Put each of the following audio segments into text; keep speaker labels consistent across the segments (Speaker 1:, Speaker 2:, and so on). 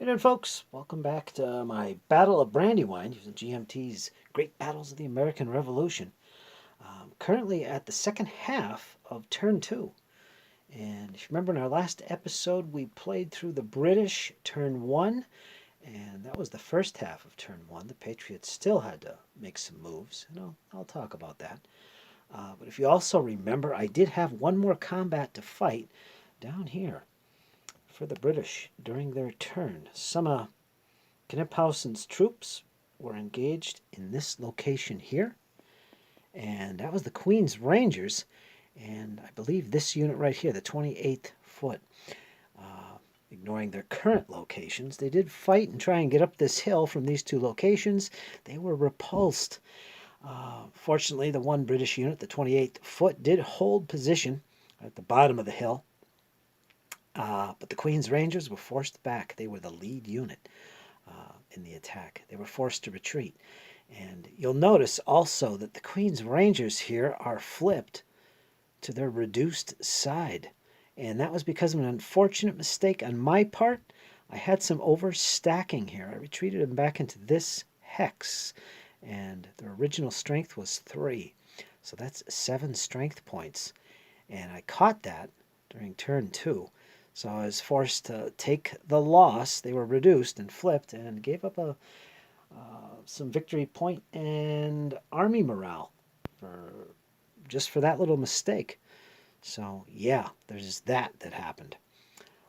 Speaker 1: Hey there, folks. Welcome back to my Battle of Brandywine using GMT's Great Battles of the American Revolution. Currently at the second half of turn 2. And if you remember in our last episode, we played through the British turn 1, and that was the first half of turn 1. The Patriots still had to make some moves, and I'll talk about that. But if you also remember, I did have one more combat to fight down here for the British during their turn. Some Knipphausen's troops were engaged in this location here, and that was the Queen's Rangers, and I believe this unit right here, the 28th Foot. Ignoring their current locations, they did fight and try and get up this hill from these two locations. They were repulsed. Fortunately, the one British unit, the 28th Foot, did hold position at the bottom of the hill, but the Queen's Rangers were forced back. They were the lead unit in the attack. They were forced to retreat. And you'll notice also that the Queen's Rangers here are flipped to their reduced side. And that was because of an unfortunate mistake on my part. I had some overstacking here. I retreated them back into this hex, and their original strength was 3. So that's 7 strength points. And I caught that during turn 2. So I was forced to take the loss. They were reduced and flipped and gave up some victory point and army morale just for that little mistake. So yeah, there's that happened.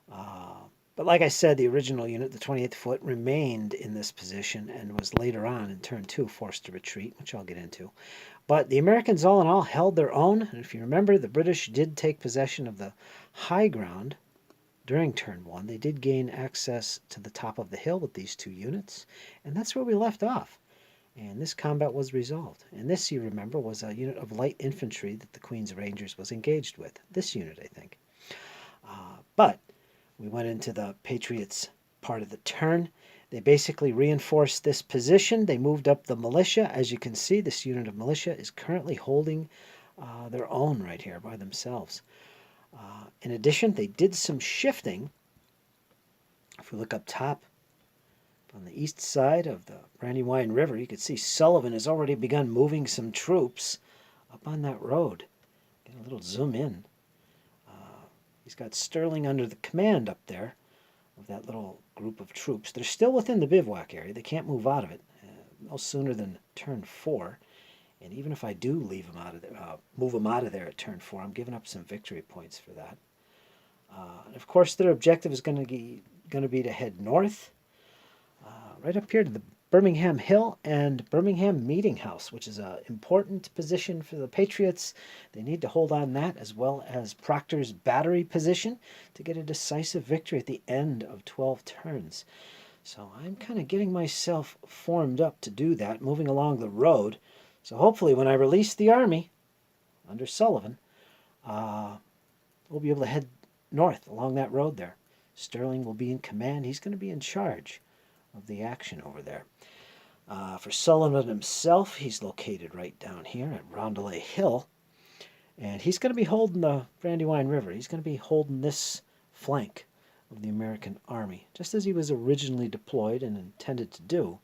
Speaker 1: But like I said, the original unit, the 28th Foot, remained in this position and was later on in turn 2 forced to retreat, which I'll get into. But the Americans all in all held their own. And if you remember, the British did take possession of the high ground during turn 1. They did gain access to the top of the hill with these two units, and that's where we left off. And this combat was resolved. And this, you remember, was a unit of light infantry that the Queen's Rangers was engaged with. This unit, I think. But we went into the Patriots' part of the turn. They basically reinforced this position. They moved up the militia. As you can see, this unit of militia is currently holding their own right here by themselves. In addition, they did some shifting. If we look up top, on the east side of the Brandywine River, you can see Sullivan has already begun moving some troops up on that road. Get a little zoom in. He's got Sterling under the command up there of that little group of troops. They're still within the bivouac area. They can't move out of it no sooner than turn 4. And even if I do leave them out of there, move them out of there at turn 4, I'm giving up some victory points for that. And of course, their objective is going to be to head north, right up here to the Birmingham Hill and Birmingham Meeting House, which is an important position for the Patriots. They need to hold on that, as well as Proctor's battery position, to get a decisive victory at the end of 12 turns. So I'm kind of getting myself formed up to do that, moving along the road. So hopefully when I release the army under Sullivan, we'll be able to head north along that road there. Sterling will be in command. He's going to be in charge of the action over there. For Sullivan himself, he's located right down here at Rondelay Hill, and he's going to be holding the Brandywine River. He's going to be holding this flank of the American army, just as he was originally deployed and intended to do.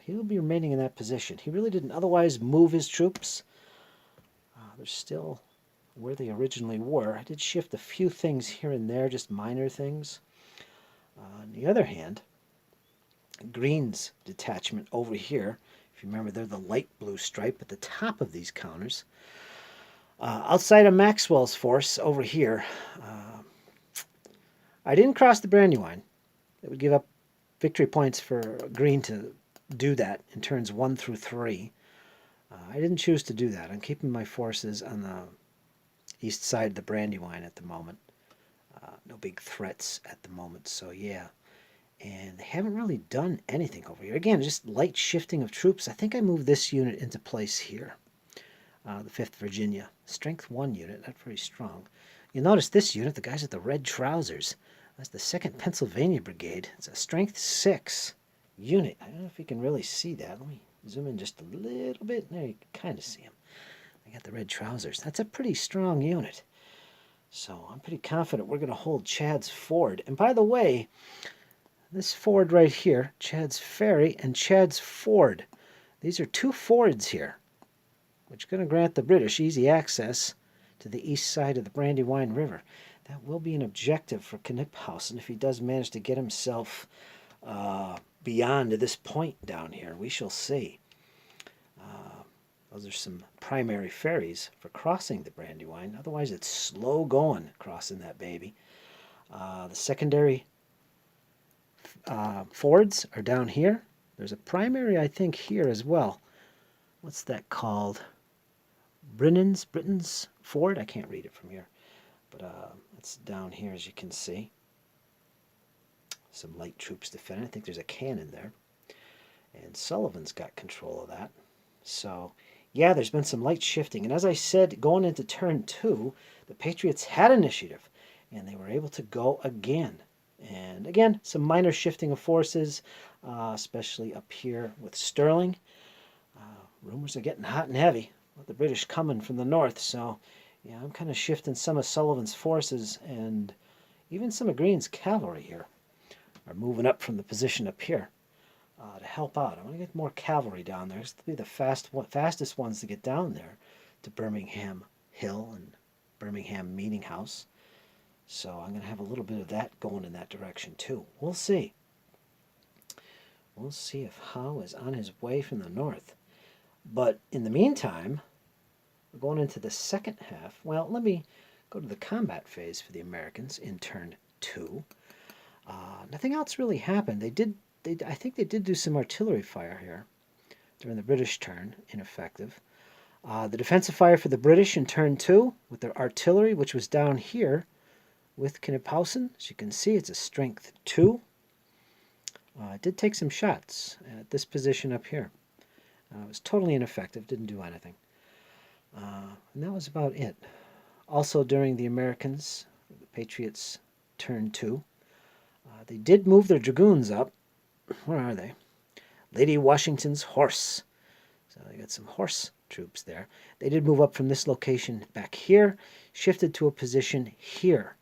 Speaker 1: He'll be remaining in that position. He really didn't otherwise move his troops. They're still where they originally were. I did shift a few things here and there, just minor things. On the other hand, Green's detachment over here, if you remember, they're the light blue stripe at the top of these counters. Outside of Maxwell's force over here, I didn't cross the Brandywine. It would give up victory points for Green to do that in turns 1 through 3. I didn't choose to do that. I'm keeping my forces on the east side of the Brandywine at the moment. No big threats at the moment, so yeah. And they haven't really done anything over here. Again, just light shifting of troops. I think I moved this unit into place here. The 5th Virginia. Strength 1 unit, not very strong. You'll notice this unit, the guys with the red trousers. That's the 2nd Pennsylvania Brigade. It's a Strength 6 unit. I don't know if you can really see that. Let me zoom in just a little bit. There you can kind of see them. They got the red trousers. That's a pretty strong unit. So I'm pretty confident we're going to hold Chad's Ford. And by the way, This ford right here, Chad's Ferry and Chad's Ford. These are two fords here, which are going to grant the British easy access to the east side of the Brandywine River. That will be an objective for Kniphausen if he does manage to get himself beyond this point down here. We shall see. Those are some primary ferries for crossing the Brandywine. Otherwise, it's slow going crossing that baby. The secondary fords are down here. There's a primary, I think, here as well. What's that called? Britain's Ford? I can't read it from here. But it's down here, as you can see. Some light troops defending. I think there's a cannon there. And Sullivan's got control of that. So, yeah, there's been some light shifting. And as I said, going into turn 2, the Patriots had initiative. And they were able to go again. And again, some minor shifting of forces, especially up here with Sterling. Rumors are getting hot and heavy with the British coming from the north. So, yeah, I'm kind of shifting some of Sullivan's forces, and even some of Green's cavalry here are moving up from the position up here to help out. I want to get more cavalry down there. It's to be the fastest ones to get down there to Birmingham Hill and Birmingham Meeting House. So I'm going to have a little bit of that going in that direction too. We'll see. We'll see if Howe is on his way from the north. But in the meantime, we're going into the second half. Well, let me go to the combat phase for the Americans in turn 2. Nothing else really happened. I think they did do some artillery fire here during the British turn, ineffective. The defensive fire for the British in turn 2 with their artillery, which was down here with Kniphausen. As you can see, it's a strength 2. It did take some shots at this position up here. It was totally ineffective, didn't do anything. And that was about it. Also during the Americans, the Patriots turn 2, they did move their dragoons up. Where are they? Lady Washington's Horse. So they got some horse troops there. They did move up from this location back here, shifted to a position here.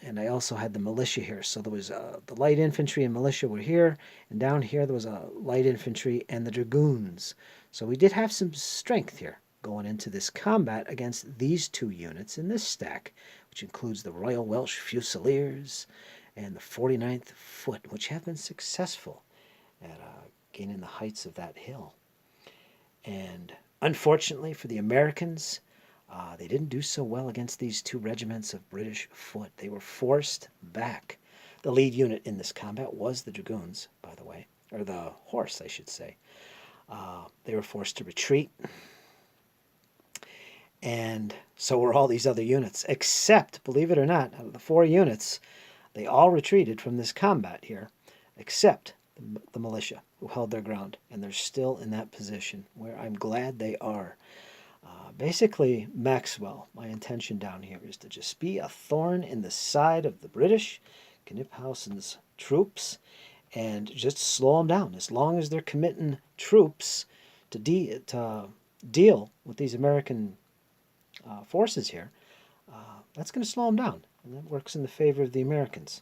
Speaker 1: And I also had the militia here. So there was the light infantry and militia were here. And down here there was a light infantry and the dragoons. So we did have some strength here going into this combat against these two units in this stack, which includes the Royal Welsh Fusiliers and the 49th Foot, which have been successful at gaining the heights of that hill. And unfortunately for the Americans, they didn't do so well against these two regiments of British foot. They were forced back. The lead unit in this combat was the dragoons, by the way, or the horse, I should say. They were forced to retreat, and so were all these other units, except, believe it or not, out of the 4 units, they all retreated from this combat here, except the militia, who held their ground, and they're still in that position, where I'm glad they are. Basically, Maxwell, my intention down here is to just be a thorn in the side of the British, Kniphausen's troops, and just slow them down. As long as they're committing troops to deal with these American forces here, that's going to slow them down. And that works in the favor of the Americans.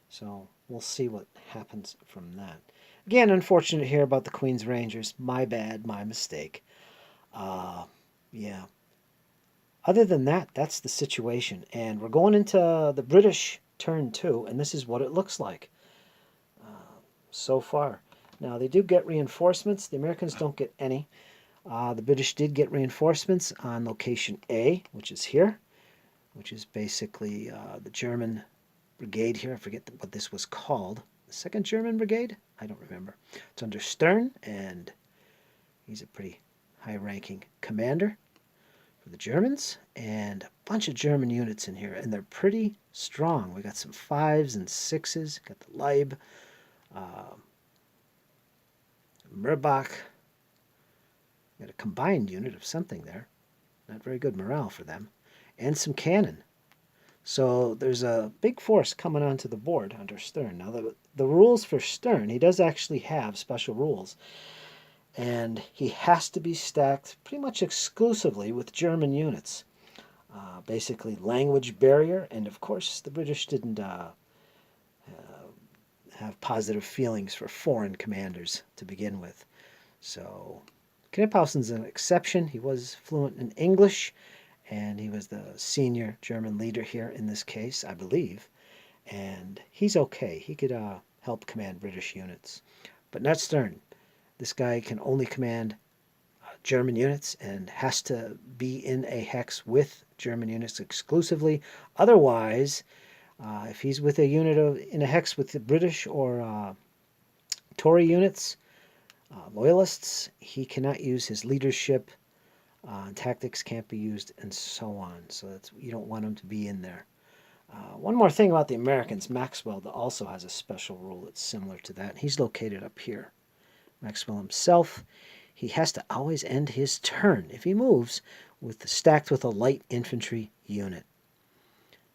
Speaker 1: So we'll see what happens from that. Again, unfortunate here about the Queen's Rangers. My bad, my mistake. Yeah. Other than that, that's the situation. And we're going into the British turn 2, and this is what it looks like so far. Now, they do get reinforcements. The Americans don't get any. The British did get reinforcements on location A, which is here, which is basically the German brigade here. I forget what this was called. The 2nd German Brigade? I don't remember. It's under Stern, and he's a pretty high-ranking commander for the Germans, and a bunch of German units in here, and they're pretty strong. We got some 5s and 6s. Got the Leib, Mirbach. Got a combined unit of something there. Not very good morale for them. And some cannon. So there's a big force coming onto the board under Stern. Now the rules for Stern, he does actually have special rules. And he has to be stacked pretty much exclusively with German units. Basically language barrier, and of course the British didn't have positive feelings for foreign commanders to begin with. So Kniphausen's an exception. He was fluent in English, and he was the senior German leader here in this case, I believe. And he's okay. He could help command British units. But not Stern. This guy can only command German units and has to be in a hex with German units exclusively. Otherwise, if he's with a unit in a hex with the British or Tory units, loyalists, he cannot use his leadership. Tactics can't be used, and so on. So you don't want him to be in there. One more thing about the Americans, Maxwell also has a special rule that's similar to that. He's located up here. Maxwell himself, he has to always end his turn, if he moves, stacked with a light infantry unit.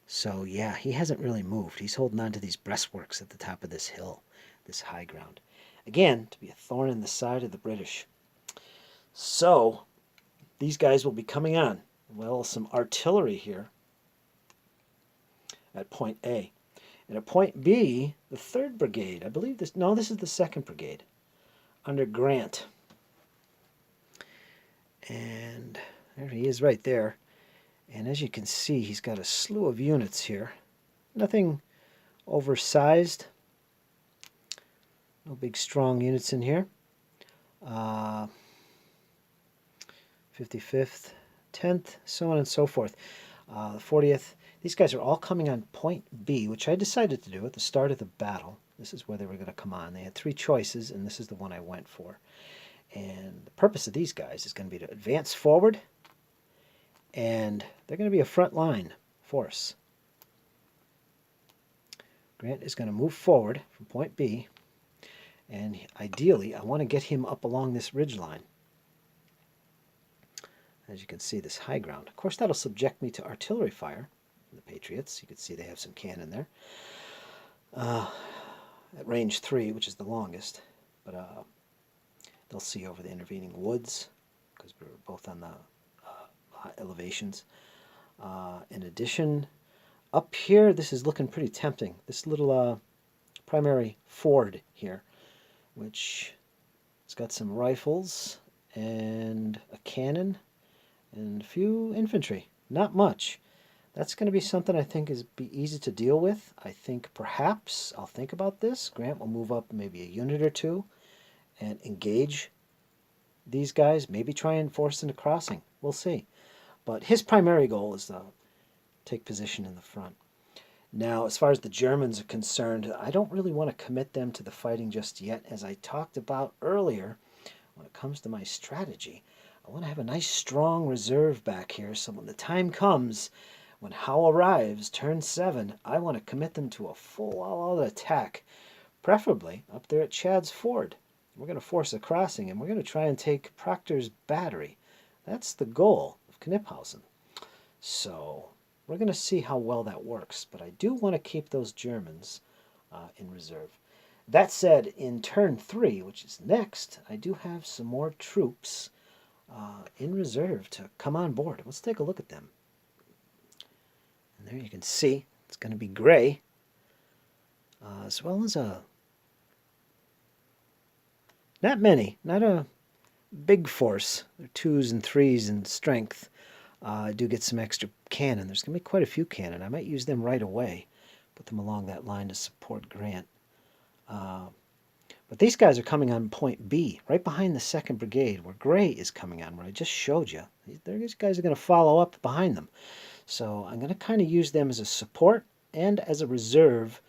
Speaker 1: So yeah, he hasn't really moved. He's holding on to these breastworks at the top of this hill, this high ground. Again, to be a thorn in the side of the British. So these guys will be coming on. Well, some artillery here at point A. And at point B, the 3rd Brigade, I believe this is the 2nd Brigade, under Grant. And there he is right there. And as you can see, he's got a slew of units here. Nothing oversized. No big strong units in here. 55th, 10th, so on and so forth. The 40th. These guys are all coming on point B, which I decided to do at the start of the battle. This is where they were going to come on. They had 3 choices, and this is the one I went for. And the purpose of these guys is going to be to advance forward, and they're going to be a front line force. Grant is going to move forward from point B, and ideally I want to get him up along this ridge line. As you can see, this high ground. Of course, that'll subject me to artillery fire. The Patriots, you can see they have some cannon there. At range 3, which is the longest, but they'll see over the intervening woods because we're both on the high elevations. In addition, up here, this is looking pretty tempting. This little primary ford here, which has got some rifles and a cannon and a few infantry. Not much. That's going to be something I think be easy to deal with. I think perhaps I'll think about this. Grant will move up maybe a unit or 2 and engage these guys. Maybe try and force them to crossing. We'll see. But his primary goal is to take position in the front. Now, as far as the Germans are concerned, I don't really want to commit them to the fighting just yet. As I talked about earlier, when it comes to my strategy, I want to have a nice strong reserve back here so when the time comes, when Howe arrives, turn 7, I want to commit them to a full-out attack, preferably up there at Chad's Ford. We're going to force a crossing, and we're going to try and take Proctor's battery. That's the goal of Kniphausen. So we're going to see how well that works, but I do want to keep those Germans in reserve. That said, in turn 3, which is next, I do have some more troops in reserve to come on board. Let's take a look at them. And there you can see it's going to be gray, as well as not many, not a big force. They're 2s and 3s in strength. I do get some extra cannon. There's going to be quite a few cannon. I might use them right away, put them along that line to support Grant. But these guys are coming on point B, right behind the 2nd Brigade, where Gray is coming on, where I just showed you. These guys are going to follow up behind them. So I'm going to kind of use them as a support and as a reserve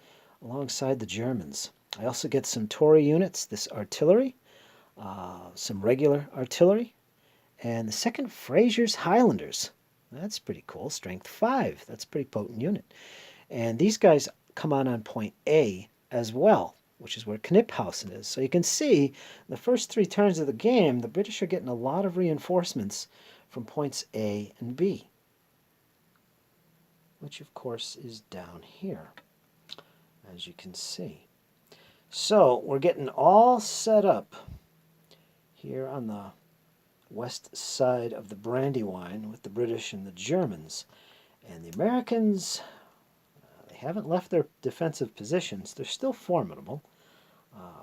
Speaker 1: alongside the Germans. I also get some Tory units, this artillery, some regular artillery, and the 2nd Fraser's Highlanders. That's pretty cool. Strength 5. That's a pretty potent unit. And these guys come on point A as well, which is where Kniphausen is. So you can see the first 3 turns of the game, the British are getting a lot of reinforcements from points A and B, which of course is down here, as you can see. So we're getting all set up here on the west side of the Brandywine with the British and the Germans. And the Americans, they They haven't left their defensive positions. They're still formidable,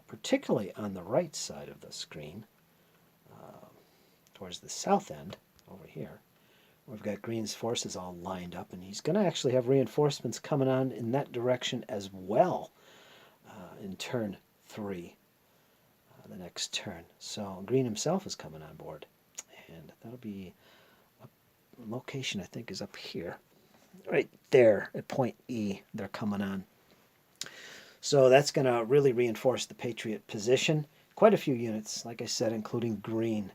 Speaker 1: particularly on the right side of the screen, towards the south end over here. We've got Green's forces all lined up, and he's going to actually have reinforcements coming on in that direction as well in turn 3, the next turn. So Green himself is coming on board, and that'll be a location, I think, is up here. Right there at point E, they're coming on. So that's going to really reinforce the Patriot position. Quite a few units, like I said, including Green.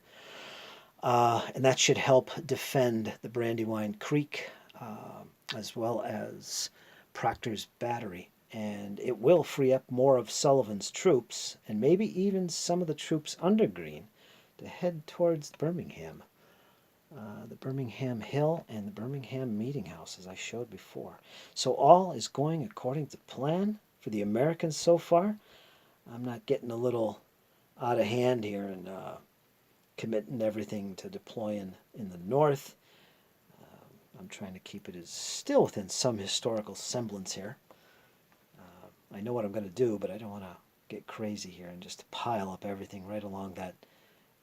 Speaker 1: And that should help defend the Brandywine Creek, as well as Proctor's Battery. And it will free up more of Sullivan's troops, and maybe even some of the troops under Green, to head towards Birmingham. The Birmingham Hill and the Birmingham Meeting House, as I showed before. So all is going according to plan for the Americans so far. I'm not getting a little out of hand here and committing everything to deploying in the north. I'm trying to keep it as still within some historical semblance here. I know what I'm going to do, but I don't want to get crazy here and just pile up everything right along that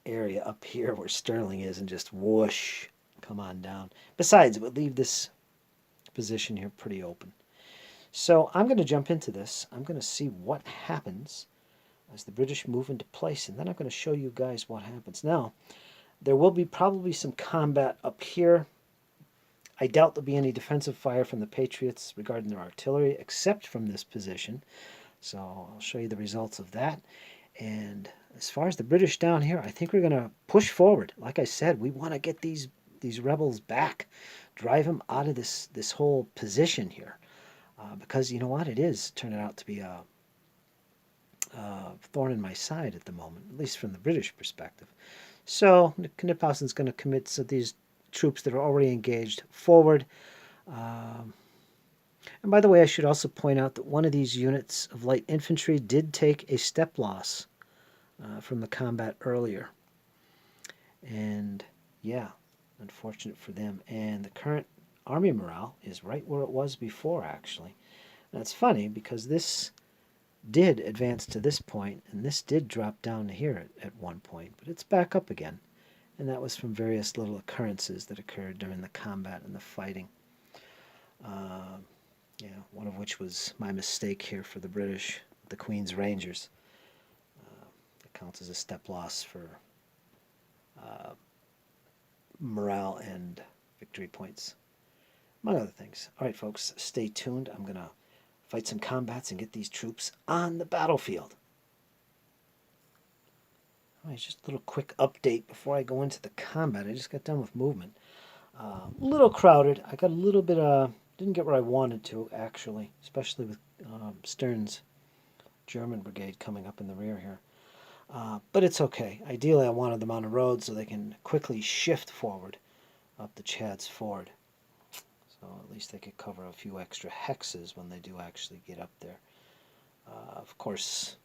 Speaker 1: area up here where Sterling is and just whoosh, come on down. Besides, it would leave this position here pretty open. So I'm going to jump into this. I'm going to see what happens as the British move into place, and then I'm going to show you guys what happens. Now, there will be probably some combat up here. I doubt there'll be any defensive fire from the Patriots regarding their artillery, except from this position. So I'll show you the results of that. And as far as the British down here, I think we're going to push forward. Like I said, we want to get these rebels back, drive them out of this whole position here, because you know what, it is turning out to be a thorn in my side at the moment, at least from the British perspective. So Kniphausen's going to commit some of these troops that are already engaged forward. And by the way, I should also point out that one of these units of light infantry did take a step loss from the combat earlier. And yeah, unfortunate for them. And the current army morale is right where it was before, actually. And it's funny because this did advance to this point, and this did drop down to here at one point, but it's back up again. And that was from various little occurrences that occurred during the combat and the fighting. Yeah, one of which was my mistake here for the British, the Queen's Rangers. It counts as a step loss for morale and victory points, among other things. All right, folks, stay tuned. I'm going to fight some combats and get these troops on the battlefield. All right, just a little quick update before I go into the combat. I just got done with movement. A little crowded. I got a little bit didn't get where I wanted to, actually, especially with Stern's German brigade coming up in the rear here. But it's okay. Ideally, I wanted them on a road so they can quickly shift forward up the Chad's Ford. So at least they could cover a few extra hexes when they do actually get up there. Of course,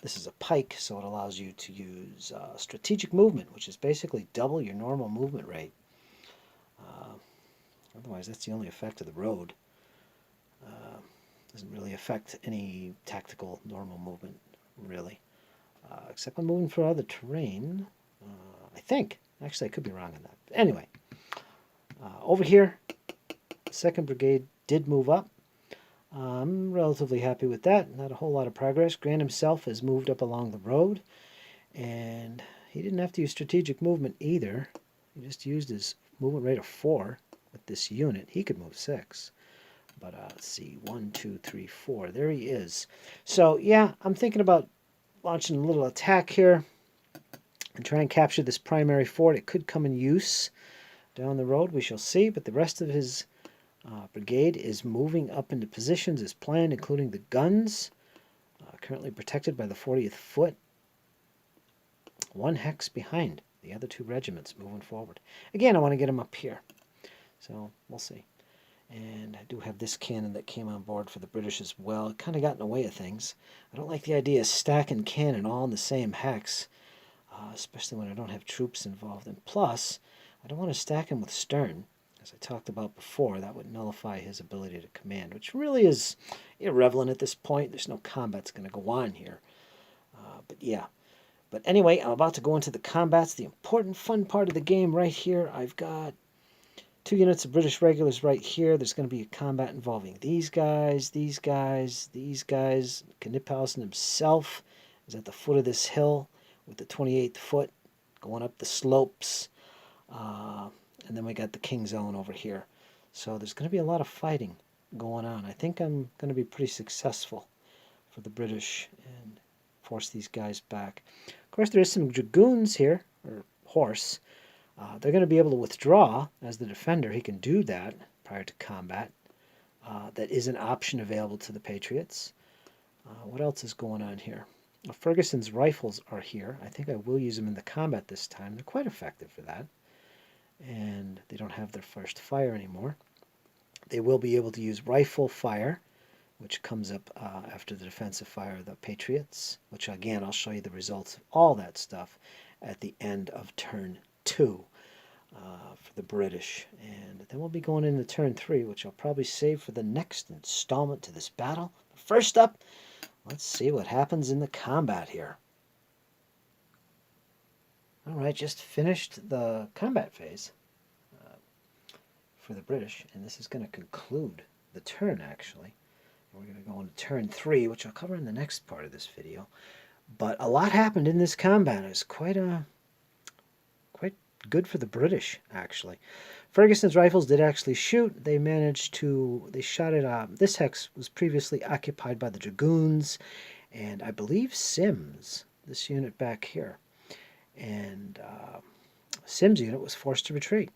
Speaker 1: this is a pike, so it allows you to use strategic movement, which is basically double your normal movement rate. Otherwise, that's the only effect of the road. Doesn't really affect any tactical normal movement, really. Except when moving for other terrain, I think. Actually, I could be wrong on that. But anyway, over here, the 2nd Brigade did move up. I'm relatively happy with that. Not a whole lot of progress. Grant himself has moved up along the road, and he didn't have to use strategic movement either. He just used his movement rate of 4 with this unit. He could move 6. But let's see, 1, 2, 3, 4. There he is. So yeah, I'm thinking about launching a little attack here and try and capture this primary fort. It could come in use down the road. We shall see. But the rest of his brigade is moving up into positions as planned, including the guns, currently protected by the 40th Foot. 1 hex behind the other 2 regiments moving forward. Again, I want to get them up here. So we'll see. And I do have this cannon that came on board for the British as well. It kind of got in the way of things. I don't like the idea of stacking cannon all in the same hex, especially when I don't have troops involved. And plus, I don't want to stack them with Stern. As I talked about before, that would nullify his ability to command, which really is irrelevant at this point. There's no combat's going to go on here. But yeah. But anyway, I'm about to go into the combats, the important fun part of the game right here. I've got 2 units of British regulars right here. There's going to be a combat involving these guys, these guys, these guys. Kniphausen himself is at the foot of this hill with the 28th foot going up the slopes. And then we got the King's Own over here. So there's going to be a lot of fighting going on. I think I'm going to be pretty successful for the British and force these guys back. Of course, there is some dragoons here, or horse. They're going to be able to withdraw as the defender. He can do that prior to combat. That is an option available to the Patriots. What else is going on here? Well, Ferguson's rifles are here. I think I will use them in the combat this time. They're quite effective for that. And they don't have their first fire anymore. They will be able to use rifle fire, which comes up after the defensive fire of the Patriots, which again, I'll show you the results of all that stuff at the end of turn 2 for the British. And then we'll be going into turn 3, which I'll probably save for the next installment to this battle. First up, let's see what happens in the combat here. All right, just finished the combat phase for the British, and this is going to conclude the turn, actually. We're going to go into turn 3, which I'll cover in the next part of this video. But a lot happened in this combat. It was quite good for the British, actually. Ferguson's rifles did actually shoot. They shot at, this hex was previously occupied by the dragoons, and I believe Sims, this unit back here. And Sims' unit was forced to retreat.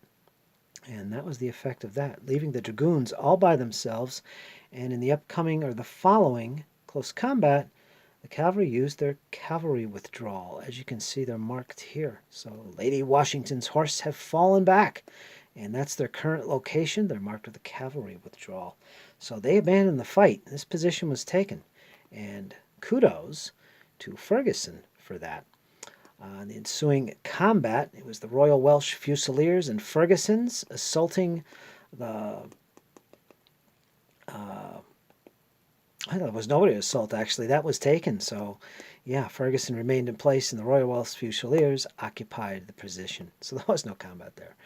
Speaker 1: And that was the effect of that, leaving the dragoons all by themselves. And in the upcoming, or the following, close combat, the cavalry used their cavalry withdrawal. As you can see, they're marked here. So Lady Washington's horse have fallen back. And that's their current location. They're marked with the cavalry withdrawal. So they abandoned the fight. This position was taken. And kudos to Ferguson for that. In the ensuing combat, it was the Royal Welsh Fusiliers and Ferguson's assaulting the... there was nobody to assault, actually. That was taken. So, yeah, Ferguson remained in place, and the Royal Welsh Fusiliers occupied the position. So there was no combat there.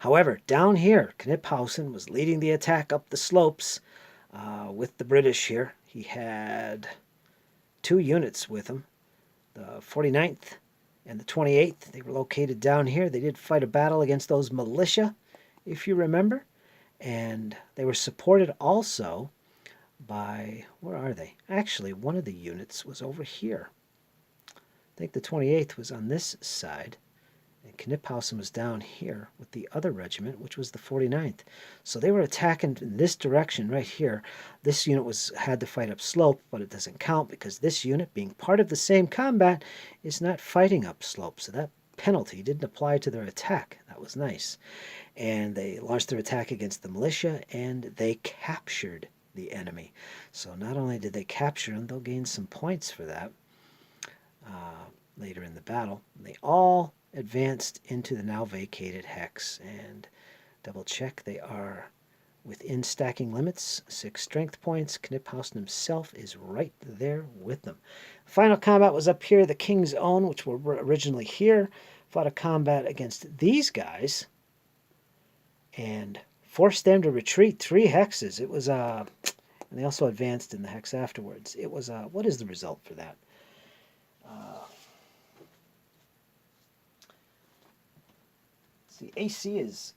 Speaker 1: However, down here, Kniphausen was leading the attack up the slopes with the British here. He had 2 units with him, the 49th and the 28th. They were located down here. They did fight a battle against those militia, if you remember. And they were supported also by, where are they? Actually, one of the units was over here. I think the 28th was on this side. And Kniphausen was down here with the other regiment, which was the 49th. So they were attacking in this direction right here. This unit had to fight up slope, but it doesn't count because this unit, being part of the same combat, is not fighting up slope. So that penalty didn't apply to their attack. That was nice. And they launched their attack against the militia, and they captured the enemy. So not only did they capture them, they'll gain some points for that later in the battle. They all advanced into the now vacated hex, and double check they are within stacking limits. 6 strength points. Kniphausen himself is right there with them. Final combat was up here. The King's Own, which were originally here, fought a combat against these guys and forced them to retreat 3 hexes. It was and they also advanced in the hex afterwards. It was what is the result for that? See, AC is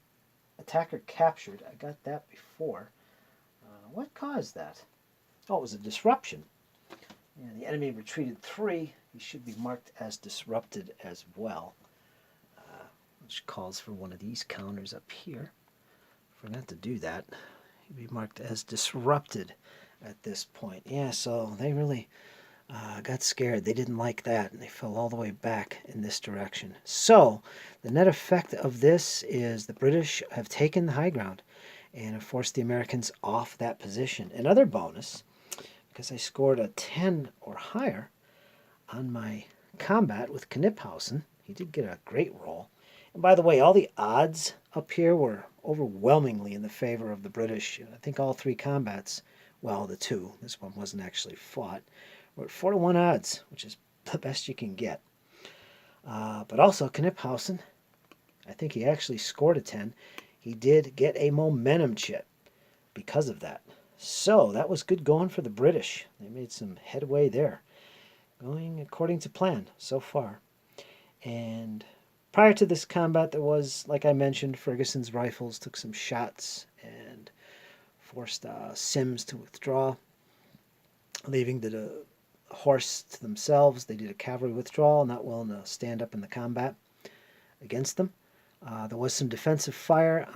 Speaker 1: attacker captured. I got that before. What caused that? Oh, it was a disruption. And the enemy retreated 3. He should be marked as disrupted as well, which calls for one of these counters up here. Forgot to do that. He'd be marked as disrupted at this point. Yeah, so they really got scared. They didn't like that, and they fell all the way back in this direction. So the net effect of this is the British have taken the high ground and have forced the Americans off that position. Another bonus, because I scored a 10 or higher on my combat with Kniphausen. He did get a great roll, And by the way, all the odds up here were overwhelmingly in the favor of the British. I think all three combats, well, the two, this one wasn't actually fought, were at 4-to-1 odds, which is the best you can get. But also, Kniphausen, I think he actually scored a 10. He did get a momentum chit because of that. So that was good going for the British. They made some headway there. Going according to plan so far. And prior to this combat, there was, like I mentioned, Ferguson's rifles took some shots and forced Sims to withdraw, leaving the horse to themselves. They did a cavalry withdrawal, not willing to stand up in the combat against them. There was some defensive fire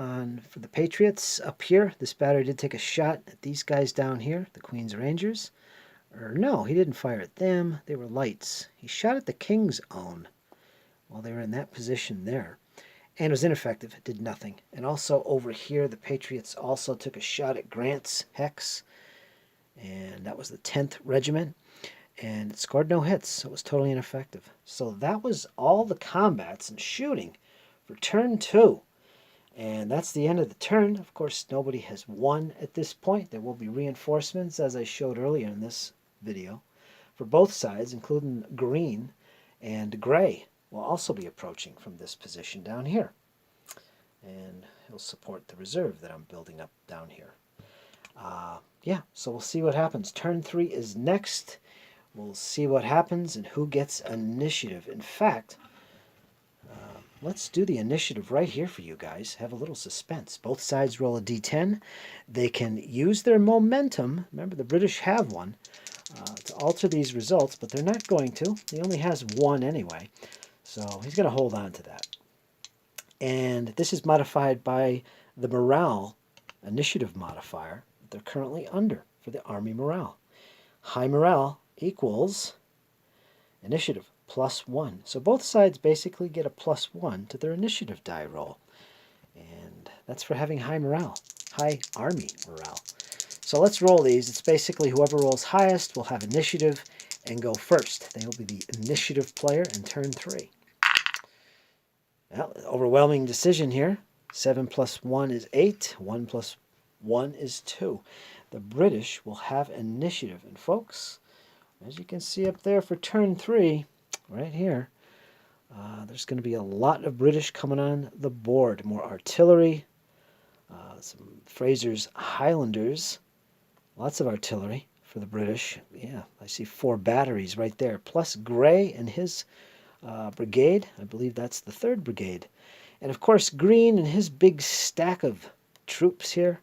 Speaker 1: for the Patriots up here. This battery did take a shot at these guys down here, the Queen's Rangers. Or no, he didn't fire at them. They were lights. He shot at the King's Own while they were in that position there. And was ineffective. It did nothing. And also over here, the Patriots also took a shot at Grant's Hex. And that was the 10th Regiment. And it scored no hits, so it was totally ineffective. So that was all the combats and shooting for turn 2. And that's the end of the turn. Of course, nobody has won at this point. There will be reinforcements, as I showed earlier in this video, for both sides, including green and gray will also be approaching from this position down here. And he'll support the reserve that I'm building up down here. Yeah, so we'll see what happens. Turn 3 is next. We'll see what happens and who gets initiative. In fact, let's do the initiative right here for you guys. Have a little suspense. Both sides roll a d10. They can use their momentum. Remember, the British have one to alter these results, but they're not going to. He only has one anyway, so he's going to hold on to that. And this is modified by the morale initiative modifier that they're currently under for the Army morale. High morale equals initiative +1. So both sides basically get a +1 to their initiative die roll. And that's for having high morale, high Army morale. So let's roll these. It's basically whoever rolls highest will have initiative and go first. They will be the initiative player in turn 3. Well, overwhelming decision here. 7 + 1 is 8. 1 + 1 is 2. The British will have initiative. And folks, as you can see up there for turn 3, right here, there's going to be a lot of British coming on the board. More artillery, some Fraser's Highlanders, lots of artillery for the British. Yeah, I see 4 batteries right there, plus Gray and his brigade. I believe that's the 3rd Brigade. And of course, Green and his big stack of troops here.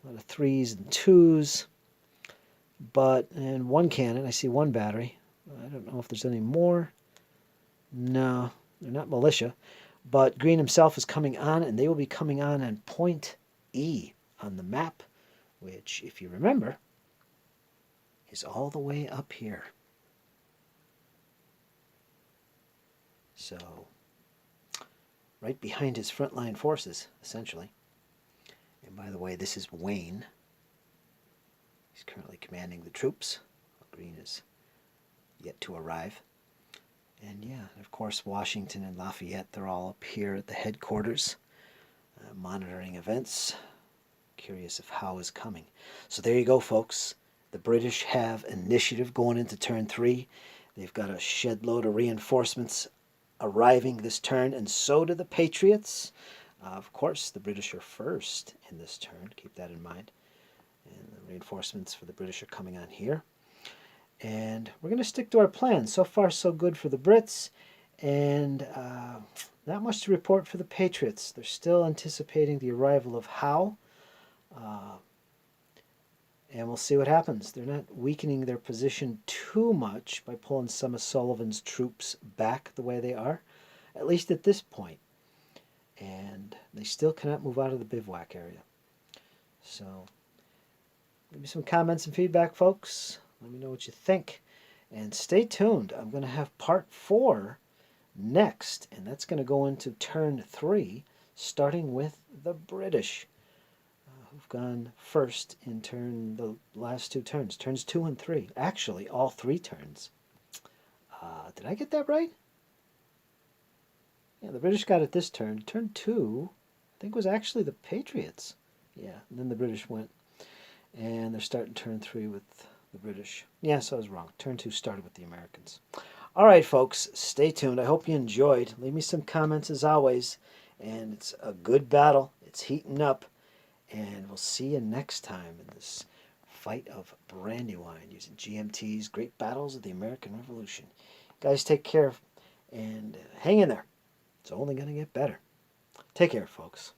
Speaker 1: A lot of 3s and 2s. And 1 cannon. I see 1 battery. I don't know if there's any more. No, they're not militia. But Green himself is coming on, and they will be coming on point E on the map, which, if you remember, is all the way up here. So, right behind his frontline forces, essentially. And by the way, this is Wayne. He's currently commanding the troops. Green is yet to arrive. And yeah, of course, Washington and Lafayette, they're all up here at the headquarters, monitoring events, curious if Howe is coming. So there you go, folks. The British have initiative going into turn 3. They've got a shed load of reinforcements arriving this turn, and so do the Patriots. Of course, the British are first in this turn. Keep that in mind. And the reinforcements for the British are coming on here. And we're going to stick to our plan. So far, so good for the Brits. And not much to report for the Patriots. They're still anticipating the arrival of Howe. And we'll see what happens. They're not weakening their position too much by pulling some of Sullivan's troops back the way they are, at least at this point. And they still cannot move out of the bivouac area. So, give me some comments and feedback, folks. Let me know what you think. And stay tuned. I'm going to have part 4 next. And that's going to go into turn 3, starting with the British, who've gone first in the last 2 turns. Turns 2 and 3. Actually, all 3 turns. Did I get that right? Yeah, the British got it this turn. Turn 2, I think, was actually the Patriots. Yeah, and then the British went. And they're starting turn 3 with the British. Yes, I was wrong. Turn 2 started with the Americans. All right, folks, stay tuned. I hope you enjoyed. Leave me some comments as always. And it's a good battle. It's heating up. And we'll see you next time in this fight of Brandywine using GMT's Great Battles of the American Revolution. Guys, take care and hang in there. It's only going to get better. Take care, folks.